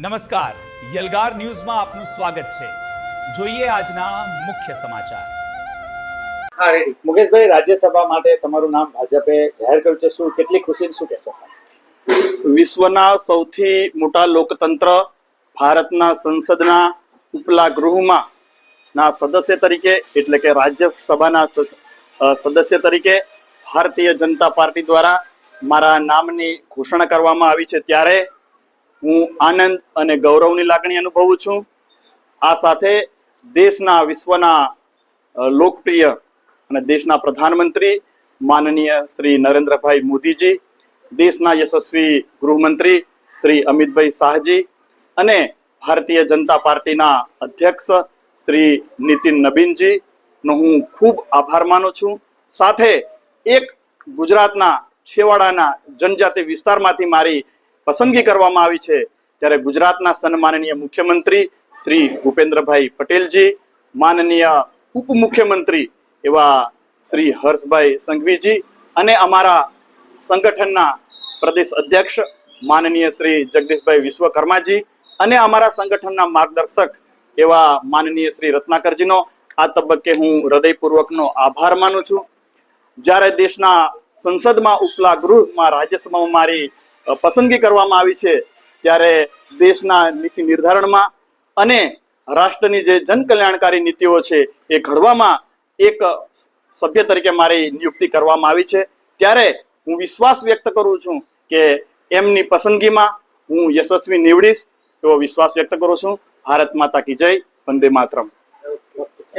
નમસ્કાર, યલગાર ન્યૂઝમાં આપનું સ્વાગત છે। જોઈએ આજના મુખ્ય સમાચાર। હા રેડી મુકેશભાઈ, રાજ્યસભા માટે તમારું નામ ભાજપે જાહેર કર્યું છે, શું કેટલી ખુશી, શું કહેશો? વિશ્વના સૌથી મોટા લોકતંત્ર ભારતના સંસદના ઉપલા ગૃહમાં ના સદસ્ય તરીકે એટલે કે રાજ્યસભાના સદસ્ય તરીકે ભારતીય જનતા પાર્ટી દ્વારા મારા નામની ઘોષણા કરવામાં આવી છે, ત્યારે હું આનંદ અને ગૌરવની લાગણી અનુભવું છું। આ સાથે દેશના વિશ્વના લોકપ્રિય અને દેશના પ્રધાનમંત્રી માનનીય શ્રી નરેન્દ્રભાઈ મોદીજી, દેશના યશસ્વી ગૃહમંત્રી શ્રી અમિતભાઈ શાહજી અને ભારતીય જનતા પાર્ટીના અધ્યક્ષ શ્રી નીતિન નબીનજીનો હું ખૂબ આભાર માનું છું। સાથે એક ગુજરાતના છેવાડાના જનજાતિ વિસ્તારમાંથી મારી પસંદગી કરવામાં આવી છે, ત્યારે ગુજરાતના સન્માનનીય મુખ્યમંત્રી શ્રી ભૂપેન્દ્રભાઈ પટેલજી, માનનીય ઉપમુખ્યમંત્રી એવા શ્રી હર્ષભાઈ સંઘવીજી અને અમારા સંગઠનના પ્રદેશ અધ્યક્ષ માનનીય શ્રી જગદીશભાઈ વિશ્વકર્માજી અને અમારા સંગઠનના માર્ગદર્શક એવા માનનીય શ્રી રત્નાકરજીનો આ તબક્કે હું હૃદયપૂર્વકનો આભાર માનું છું। જ્યારે દેશના સંસદમાં ઉપલા ગૃહમાં રાજ્યસભામાં મારી પસંદગી કરવામાં આવી છે, ત્યારે દેશના નીતિ નિર્ધારણમાં અને રાષ્ટ્રની જે જનકલ્યાણકારી નીતિઓ છે એ ઘડવામાં એક સભ્ય તરીકે મારી નિયુક્તિ કરવામાં આવી છે, ત્યારે હું વિશ્વાસ વ્યક્ત કરું છું કે એમની પસંદગીમાં હું યશસ્વી નીવડીશ એવો વિશ્વાસ વ્યક્ત કરું છું। ભારત માતા કી જય, વંદે માતરમ।